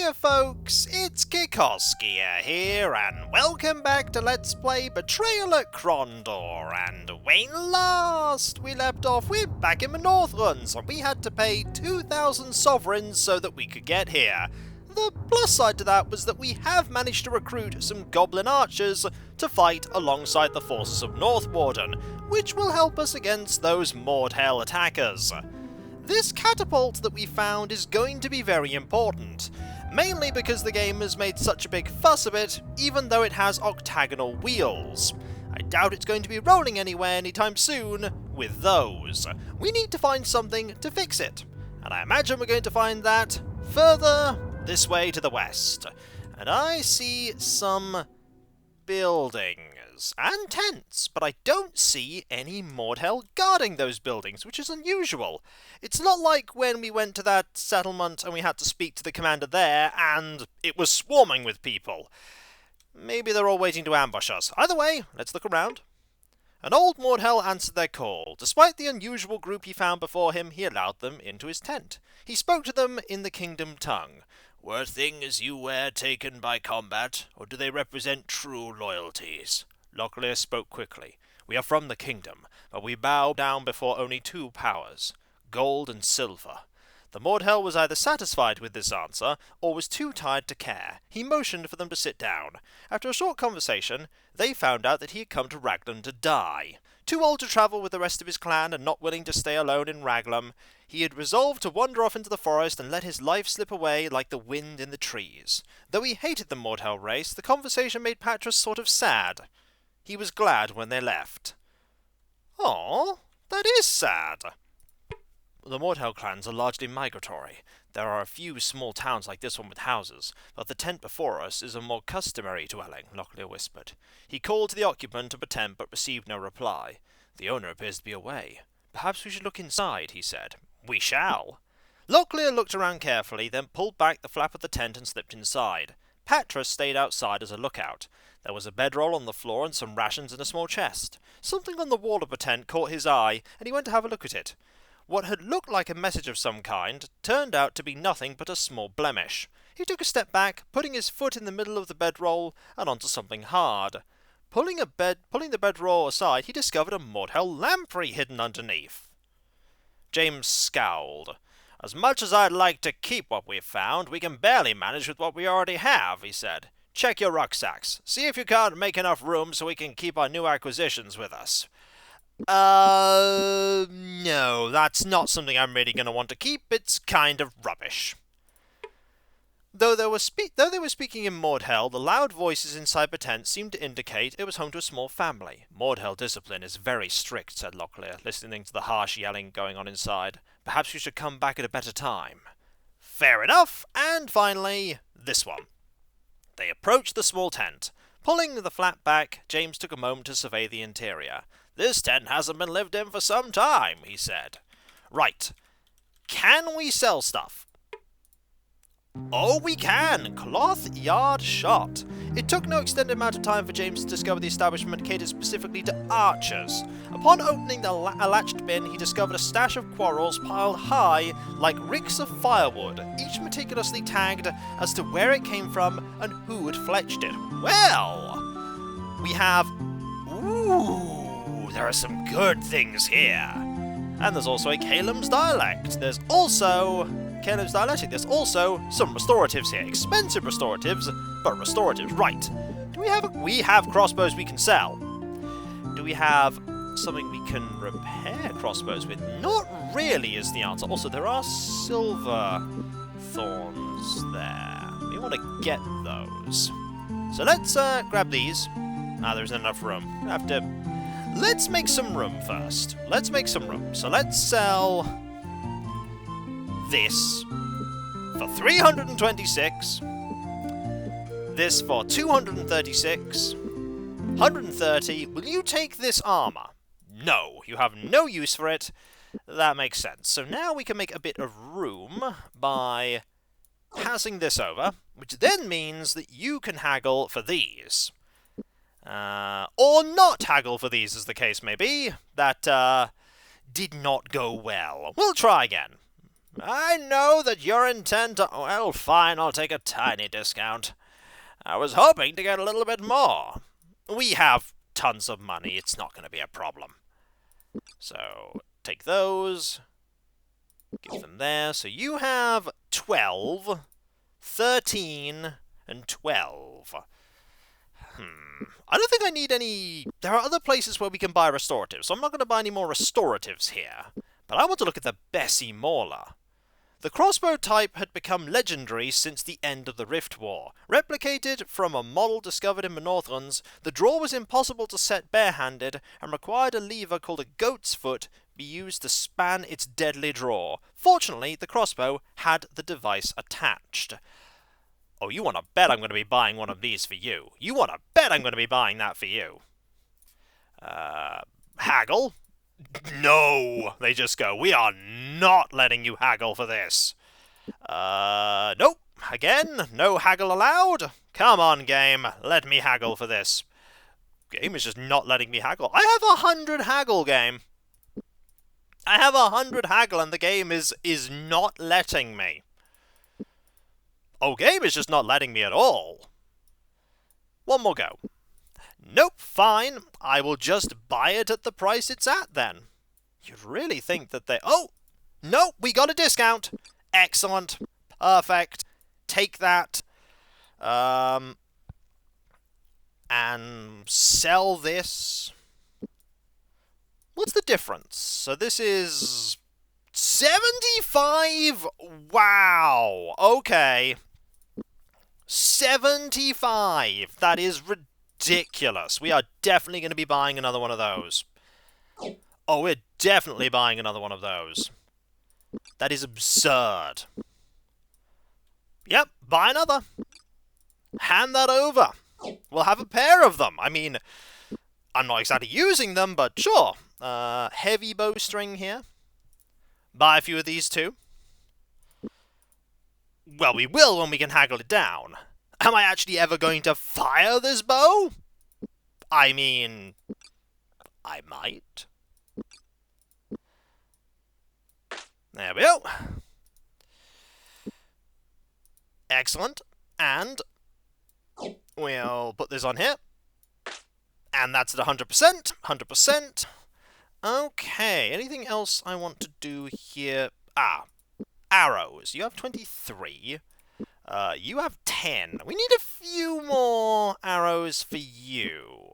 Hiya folks, it's Kikoskia here, and welcome back to Let's Play Betrayal at Krondor. And when last we left off, we're back in the Northlands, and we had to pay 2,000 sovereigns so that we could get here. The plus side to that was that we have managed to recruit some goblin archers to fight alongside the forces of Northwarden, which will help us against those moredhel attackers. This catapult that we found is going to be very important, mainly because the game has made such a big fuss of it, even though it has octagonal wheels. I doubt it's going to be rolling anywhere anytime soon with those. We need to find something to fix it, and I imagine we're going to find that further this way to the west. And I see some buildings and tents, but I don't see any moredhel guarding those buildings, which is unusual. It's not like when we went to that settlement and we had to speak to the commander there and it was swarming with people. Maybe they're all waiting to ambush us. Either way, let's look around. An old moredhel answered their call. Despite the unusual group he found before him, he allowed them into his tent. He spoke to them in the kingdom tongue. "Were things you wear taken by combat, or do they represent true loyalties?" Locklear spoke quickly. "We are from the kingdom, but we bow down before only two powers, gold and silver." The moredhel was either satisfied with this answer, or was too tired to care. He motioned for them to sit down. After a short conversation, they found out that he had come to Raglan to die. Too old to travel with the rest of his clan and not willing to stay alone in Raglan, he had resolved to wander off into the forest and let his life slip away like the wind in the trees. Though he hated the moredhel race, the conversation made Patras sort of sad. He was glad when they left. "Aw, that is sad." The moredhel clans are largely migratory. There are a few small towns like this one with houses, but the tent before us is a more customary dwelling, Locklear whispered. He called to the occupant of a tent but received no reply. "The owner appears to be away. Perhaps we should look inside," he said. "We shall." Locklear looked around carefully, then pulled back the flap of the tent and slipped inside. Patras stayed outside as a lookout. There was a bedroll on the floor and some rations in a small chest. Something on the wall of the tent caught his eye, and he went to have a look at it. What had looked like a message of some kind turned out to be nothing but a small blemish. He took a step back, putting his foot in the middle of the bedroll and onto something hard. Pulling the bedroll aside, he discovered a moredhel lamprey hidden underneath. James scowled. "As much as I'd like to keep what we've found, we can barely manage with what we already have," he said. "Check your rucksacks. See if you can't make enough room so we can keep our new acquisitions with us." No, that's not something I'm really going to want to keep. It's kind of rubbish." Though they were speaking in moredhel, the loud voices inside the tent seemed to indicate it was home to a small family. "Moredhel discipline is very strict," said Locklear, listening to the harsh yelling going on inside. "Perhaps we should come back at a better time." "Fair enough." And finally, this one. They approached the small tent. Pulling the flap back, James took a moment to survey the interior. "This tent hasn't been lived in for some time," he said. "Right. Can we sell stuff?" "Oh, we can! Cloth yard shot." It took no extended amount of time for James to discover the establishment catered specifically to archers. Upon opening a latched bin, he discovered a stash of quarrels piled high like ricks of firewood, each meticulously tagged as to where it came from and who had fletched it. Well, we have... Ooh, there are some good things here. And there's also a Calem's dialect. There's also some restoratives here. Expensive restoratives, but restoratives. Right. We have crossbows we can sell. Do we have something we can repair crossbows with? Not really is the answer. Also, there are silver thorns there. We want to get those. So let's grab these. There isn't enough room. Let's make some room first. Let's make some room. So let's sell this for 326, this for 236, 130. Will you take this armor? No, you have no use for it. That makes sense. So now we can make a bit of room by passing this over, which then means that you can haggle for these. Or not haggle for these, as the case may be. That did not go well. We'll try again. I know that you're intent on... Well, fine, I'll take a tiny discount. I was hoping to get a little bit more. We have tons of money, it's not going to be a problem. So, take those. Give them there. So you have 12, 13, and 12. I don't think I need any... There are other places where we can buy restoratives, so I'm not going to buy any more restoratives here. But I want to look at the Bessie Mauler. The crossbow type had become legendary since the end of the Rift War. Replicated from a model discovered in the Northlands, the draw was impossible to set barehanded and required a lever called a goat's foot be used to span its deadly draw. Fortunately, the crossbow had the device attached. Oh, you want to bet I'm going to be buying one of these for you. You want to bet I'm going to be buying that for you. Haggle? No! They just go, we are not letting you haggle for this. Nope. Again, no haggle allowed. Come on, game. Let me haggle for this. Game is just not letting me haggle. I have 100 haggle, game. I have 100 haggle and the game is not letting me. Oh, game is just not letting me at all. One more go. Nope, fine. I will just buy it at the price it's at, then. You'd really think that they... Oh! Nope, we got a discount. Excellent. Perfect. Take that. And sell this. What's the difference? So this is... 75? Wow. Okay. 75. That is ridiculous. We are definitely going to be buying another one of those. Oh, we're definitely buying another one of those. That is absurd. Yep, buy another. Hand that over. We'll have a pair of them. I mean, I'm not exactly using them, but sure. Heavy bowstring here. Buy a few of these too. Well, we will when we can haggle it down. Am I actually ever going to fire this bow? I mean, I might. There we go. Excellent. And we'll put this on here. And that's at 100%. 100%. Okay, anything else I want to do here? Arrows. You have 23. You have 10. We need a few more arrows for you.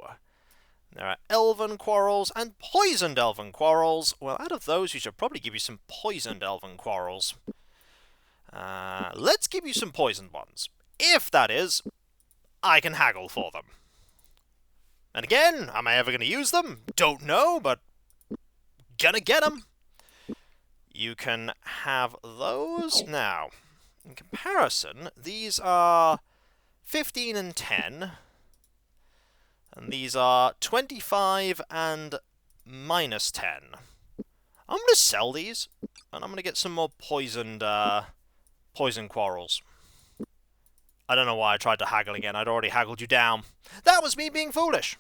There are elven quarrels and poisoned elven quarrels. Well, out of those, we should probably give you some poisoned elven quarrels. Let's give you some poisoned ones. If, that is, I can haggle for them. And again, am I ever going to use them? Don't know, but gonna get them. You can have those. Now, in comparison, these are 15 and 10. And these are 25 and minus 10. I'm going to sell these, and I'm going to get some more poisoned poison quarrels. I don't know why I tried to haggle again. I'd already haggled you down. That was me being foolish.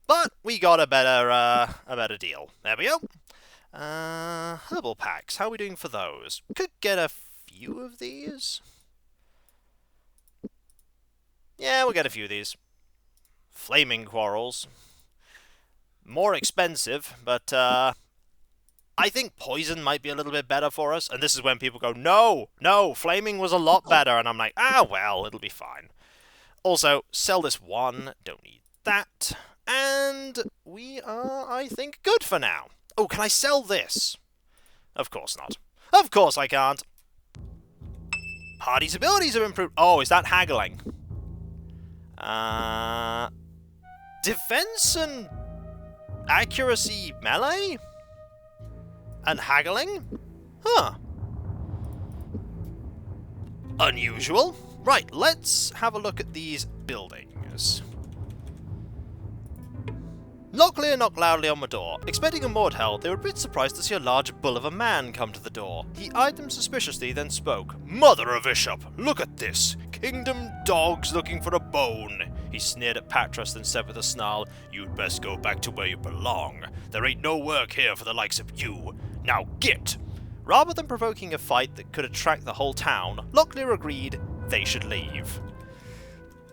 But we got a better deal. There we go. Herbal packs. How are we doing for those? Could get a few of these. Yeah, we'll get a few of these. Flaming quarrels. More expensive, but I think poison might be a little bit better for us. And this is when people go, no, flaming was a lot better. And I'm like, well, it'll be fine. Also, sell this one. Don't need that. And we are, I think, good for now. Oh, can I sell this? Of course not. Of course I can't. Party's abilities have improved. Oh, is that haggling? Defense and accuracy melee? And haggling? Huh. Unusual. Right, let's have a look at these buildings. Knock clear, knock loudly on the door. Expecting a moredhel, they were a bit surprised to see a large bull of a man come to the door. He eyed them suspiciously, then spoke. Mother of Bishop, look at this. Kingdom dogs looking for a bone. He sneered at Patras, then said with a snarl, You'd best go back to where you belong. There ain't no work here for the likes of you. Now get! Rather than provoking a fight that could attract the whole town, Locklear agreed they should leave.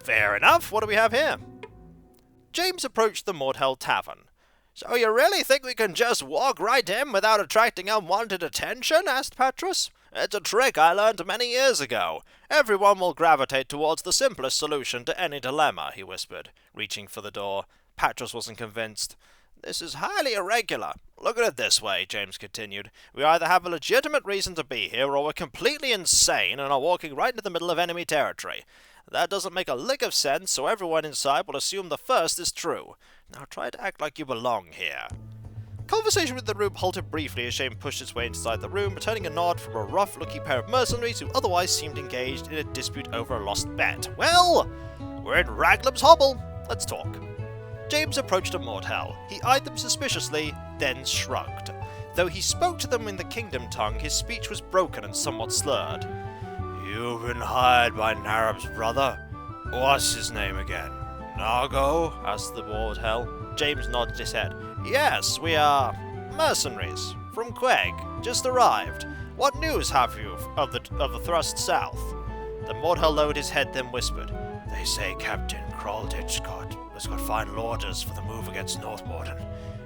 Fair enough, what do we have here? James approached the Moredhel Tavern. So you really think we can just walk right in without attracting unwanted attention? Asked Patras. It's a trick I learned many years ago. Everyone will gravitate towards the simplest solution to any dilemma, he whispered, reaching for the door. Patras wasn't convinced. This is highly irregular. Look at it this way, James continued. We either have a legitimate reason to be here, or we're completely insane and are walking right into the middle of enemy territory. That doesn't make a lick of sense, so everyone inside will assume the first is true. Now try to act like you belong here. Conversation with the room halted briefly as James pushed his way inside the room, returning a nod from a rough-looking pair of mercenaries who otherwise seemed engaged in a dispute over a lost bet. Well, we're in Raglam's Hobble. Let's talk. James approached a moredhel. He eyed them suspiciously, then shrugged. Though he spoke to them in the kingdom tongue, his speech was broken and somewhat slurred. You've been hired by Narab's brother? What's his name again? Nargo? Asked the moredhel. James nodded his head. Yes, we are mercenaries from Queg. Just arrived. What news have you of the thrust south? The moredhel lowered his head, then whispered. They say Captain Krondor has got final orders for the move against Northwarden.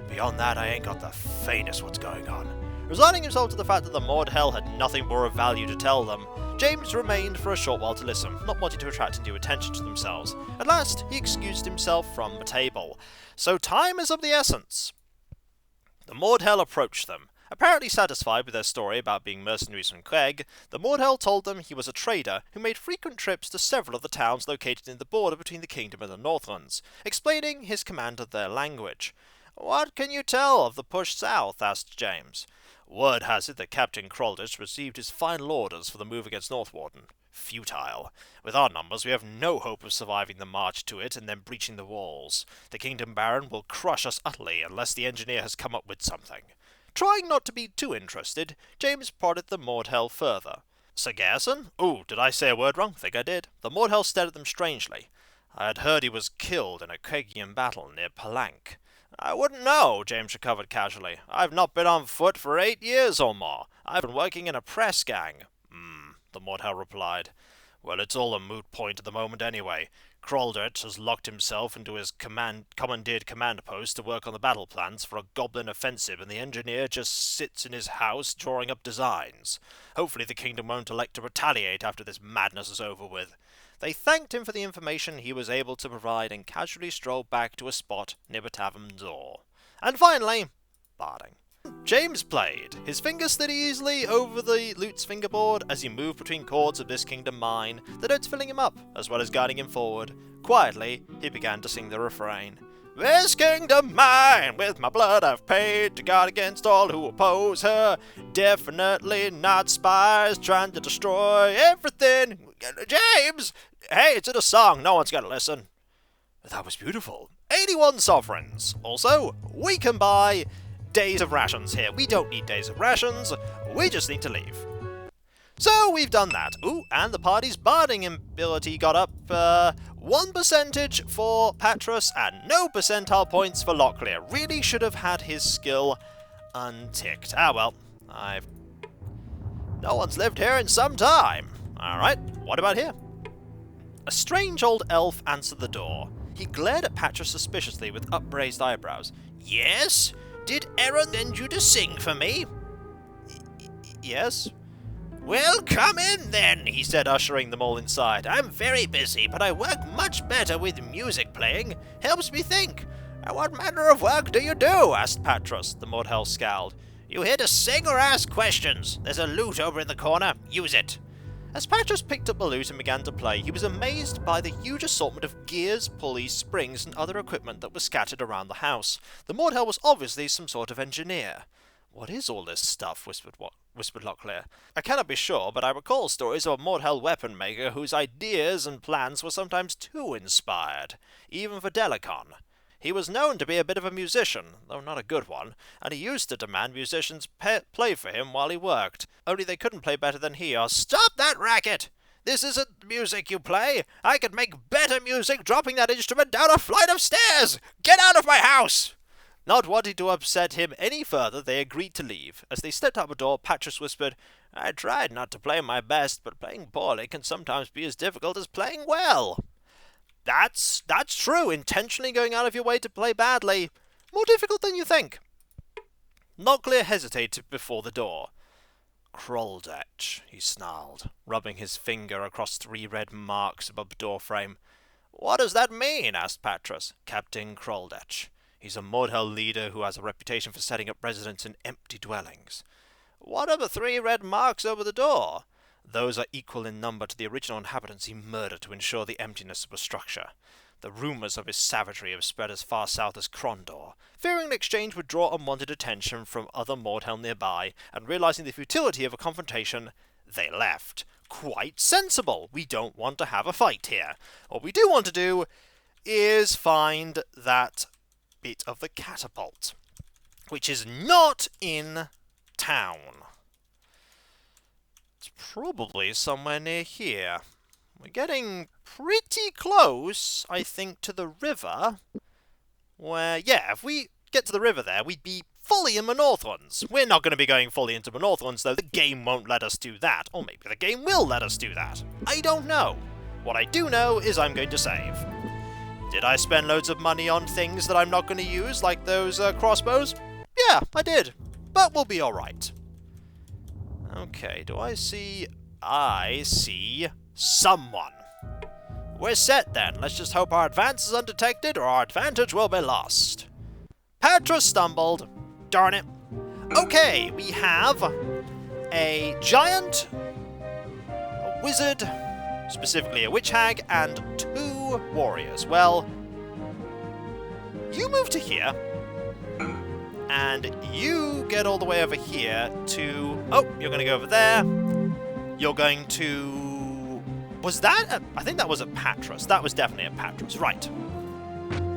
Beyond that, I ain't got the faintest what's going on. Resigning himself to the fact that the moredhel had nothing more of value to tell them, James remained for a short while to listen, not wanting to attract undue attention to themselves. At last, he excused himself from the table. So time is of the essence. The moredhel approached them. Apparently satisfied with their story about being mercenaries from Queg, the moredhel told them he was a trader who made frequent trips to several of the towns located in the border between the kingdom and the Northlands, explaining his command of their language. What can you tell of the push south? Asked James. Word has it that Captain Krondor received his final orders for the move against Northwarden. Futile. With our numbers, we have no hope of surviving the march to it and then breaching the walls. The Kingdom Baron will crush us utterly unless the engineer has come up with something. Trying not to be too interested, James prodded the moredhel further. Sir Garrison? Ooh, did I say a word wrong? Think I did. The moredhel stared at them strangely. I had heard he was killed in a Quegian battle near Palanque. I wouldn't know, James recovered casually. I've not been on foot for 8 years or more. I've been working in a press gang. The moredhel replied. Well, it's all a moot point at the moment anyway. Krondor has locked himself into his commandeered command post to work on the battle plans for a goblin offensive, and the engineer just sits in his house drawing up designs. Hopefully the kingdom won't elect to retaliate after this madness is over with. They thanked him for the information he was able to provide and casually strolled back to a spot near the tavern door. And finally, barding. James played. His fingers slid easily over the lute's fingerboard as he moved between chords of this kingdom mine, the notes filling him up, as well as guiding him forward. Quietly, he began to sing the refrain. This kingdom mine, with my blood I've paid to guard against all who oppose her. Definitely not spies trying to destroy everything. James! Hey, it's in a song, no one's gonna listen. That was beautiful. 81 sovereigns. Also, we can buy days of rations here. We don't need days of rations, we just need to leave. So we've done that. Ooh, and the party's barding ability got up 1% for Patras and no percentile points for Locklear. Really should have had his skill unticked. Ah well, no one's lived here in some time. Alright, what about here? A strange old elf answered the door. He glared at Patras suspiciously with upraised eyebrows. Yes? Did Aaron send you to sing for me? Yes. Well, come in then, he said, ushering them all inside. I'm very busy, but I work much better with music playing. Helps me think. What manner of work do you do? Asked Patras. The moredhel scowled. You here to sing or ask questions? There's a lute over in the corner. Use it. As Patras picked up the lute and began to play, he was amazed by the huge assortment of gears, pulleys, springs, and other equipment that was scattered around the house. The moredhel was obviously some sort of engineer. What is all this stuff? Whispered Locklear. I cannot be sure, but I recall stories of a moredhel weapon maker whose ideas and plans were sometimes too inspired, even for Delicon. He was known to be a bit of a musician, though not a good one, and he used to demand musicians play for him while he worked, only they couldn't play better than he or stop that racket! This isn't music you play! I could make better music dropping that instrument down a flight of stairs! Get out of my house! Not wanting to upset him any further, they agreed to leave. As they stepped out the door, Patras whispered, "I tried not to play my best, but playing poorly can sometimes be as difficult as playing well." That's true. Intentionally going out of your way to play badly, more difficult than you think. Noglia hesitated before the door. "Krondor," he snarled, rubbing his finger across 3 red marks above the doorframe. "What does that mean?" asked Patras. "Captain Krondor. He's a moredhel leader who has a reputation for setting up residents in empty dwellings." "What are the 3 red marks over the door?" "Those are equal in number to the original inhabitants he murdered to ensure the emptiness of the structure. The rumours of his savagery have spread as far south as Krondor. Fearing an exchange would draw unwanted attention from other moredhel nearby, and realising the futility of a confrontation, they left. Quite sensible. We don't want to have a fight here. What we do want to do is find that bit of the catapult, which is not in town. It's probably somewhere near here. We're getting pretty close, I think, to the river. Where, yeah, if we get to the river there, we'd be fully in the Northlands. We're not going to be going fully into the Northlands, though. The game won't let us do that. Or maybe the game will let us do that. I don't know. What I do know is I'm going to save. Did I spend loads of money on things that I'm not going to use, like those crossbows? Yeah, I did. But we'll be alright. Okay, do I see... I see someone. We're set then. Let's just hope our advance is undetected or our advantage will be lost. Patras stumbled. Darn it. Okay, we have a giant, a wizard, specifically a witch hag, and 2 warriors. Well, you move to here, and you get all the way over here to... Oh, you're going to go over there. You're going to... Was that... I think that was a Patras. That was definitely a Patras. Right.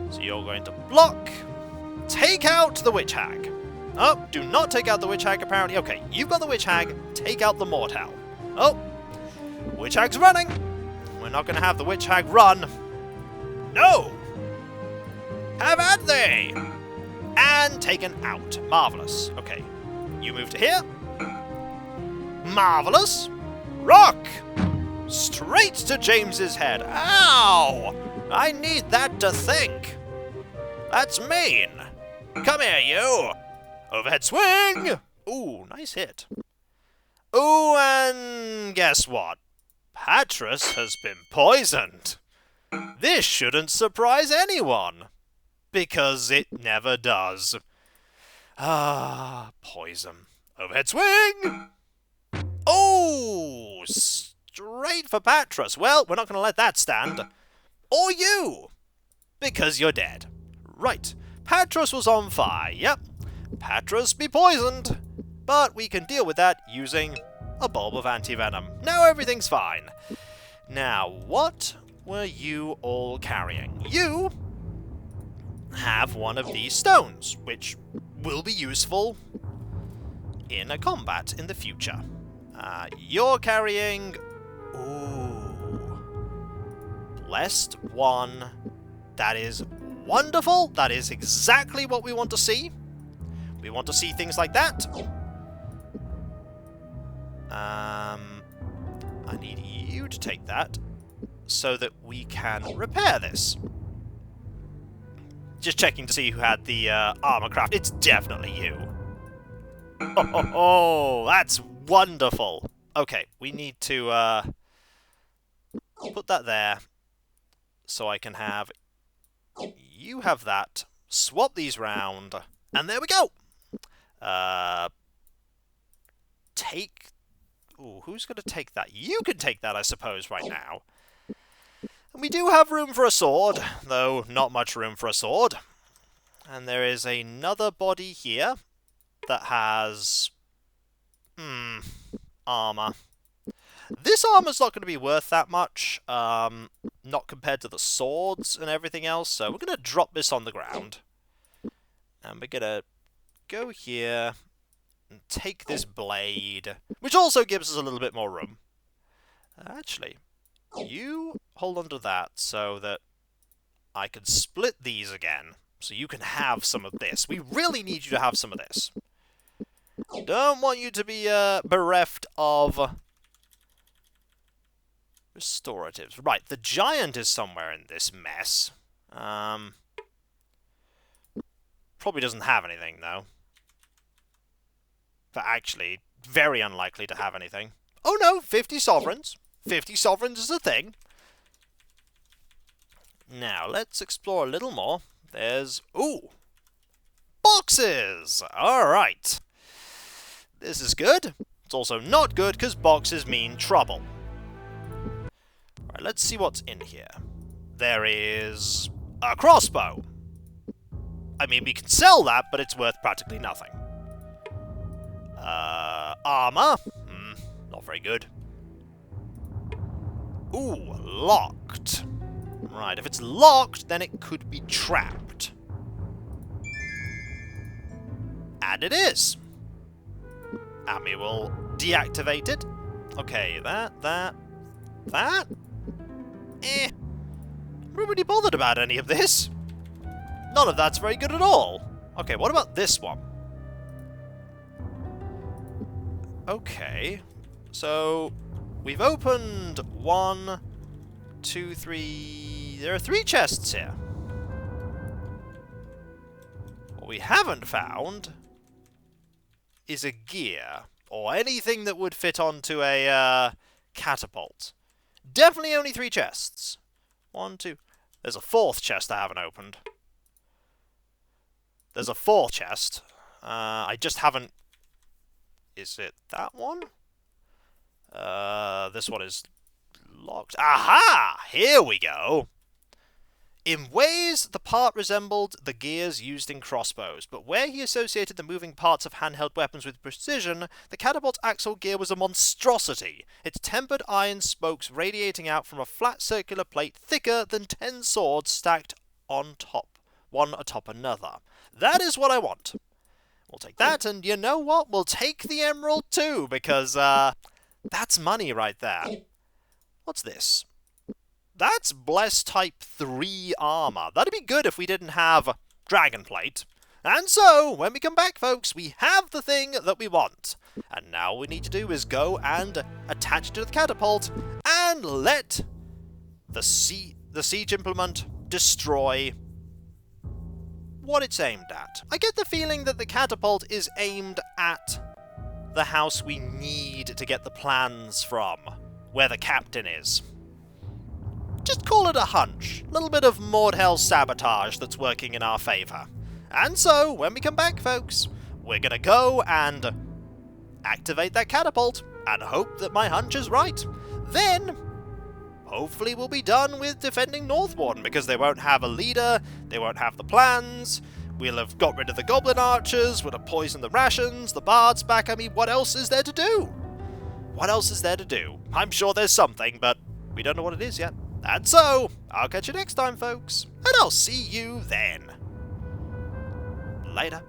So you're going to block. Take out the witch hag. Oh, do not take out the witch hag, apparently. Okay, you've got the witch hag. Take out the moredhel. Oh, witch hag's running. We're not going to have the witch hag run. No! Have at thee! And taken out. Marvellous. Okay, you move to here. Marvellous. Rock! Straight to James's head. Ow! I need that to think. That's mean. Come here, you. Overhead swing! Ooh, nice hit. Ooh, and guess what? Patras has been poisoned. This shouldn't surprise anyone. Because it never does. Ah, poison. Overhead swing! Oh, straight for Patras. Well, we're not going to let that stand. Or you. Because you're dead. Right. Patras was on fire. Yep. Patras be poisoned. But we can deal with that using a bulb of anti-venom. Now everything's fine. Now, what were you all carrying? You have one of these stones, which will be useful in a combat in the future. You're carrying... Ooh. Blessed one. That is wonderful. That is exactly what we want to see. We want to see things like that. I need you to take that so that we can repair this. Just checking to see who had the armor craft. It's definitely you. Oh, that's wonderful. Okay, we need to put that there so I can have... You have that. Swap these round. And there we go. Take... Ooh, who's going to take that? You can take that, I suppose, right now. And we do have room for a sword, though not much room for a sword. And there is another body here that has... armor. This armor's not going to be worth that much, not compared to the swords and everything else, so we're going to drop this on the ground. And we're going to go here and take this blade, which also gives us a little bit more room. Actually, you hold on to that so that I can split these again. So you can have some of this. We really need you to have some of this. Don't want you to be bereft of restoratives. Right, the giant is somewhere in this mess. Probably doesn't have anything, though. But actually, very unlikely to have anything. Oh no, 50 sovereigns. 50 sovereigns is a thing. Now, let's explore a little more. There's... Ooh! Boxes! Alright. This is good. It's also not good, because boxes mean trouble. Alright, let's see what's in here. There is... a crossbow. I mean, we can sell that, but it's worth practically nothing. Armor. Not very good. Ooh, locked. Right, if it's locked, then it could be trapped. And it is. And we will deactivate it. Okay, that. I'm not really bothered about any of this. None of that's very good at all. Okay, what about this one? Okay, so we've opened 1, 2, 3... There are 3 chests here. What we haven't found is a gear, or anything that would fit onto a catapult. Definitely only 3 chests. 1, 2... There's a 4th chest I haven't opened. There's a 4th chest. I just haven't... Is it that one? This one is locked. Aha! Here we go! In ways, the part resembled the gears used in crossbows, but where he associated the moving parts of handheld weapons with precision, the catapult's axle gear was a monstrosity, its tempered iron spokes radiating out from a flat circular plate thicker than 10 swords stacked on top, one atop another. That is what I want. We'll take that, and you know what? We'll take the emerald too, because, that's money right there. What's this? That's Bless Type 3 armor. That'd be good if we didn't have Dragon Plate. And so, when we come back, folks, we have the thing that we want. And now all we need to do is go and attach it to the catapult, and let the siege implement destroy what it's aimed at. I get the feeling that the catapult is aimed at the house we need to get the plans from, where the captain is. Just call it a hunch. A little bit of moredhel sabotage that's working in our favour. And so, when we come back, folks, we're gonna go and activate that catapult and hope that my hunch is right. Then, hopefully we'll be done with defending Northwarden, because they won't have a leader, they won't have the plans, we'll have got rid of the goblin archers, we'll have poisoned the rations, the bard's back. I mean, what else is there to do? What else is there to do? I'm sure there's something, but we don't know what it is yet. And so, I'll catch you next time, folks, and I'll see you then. Later.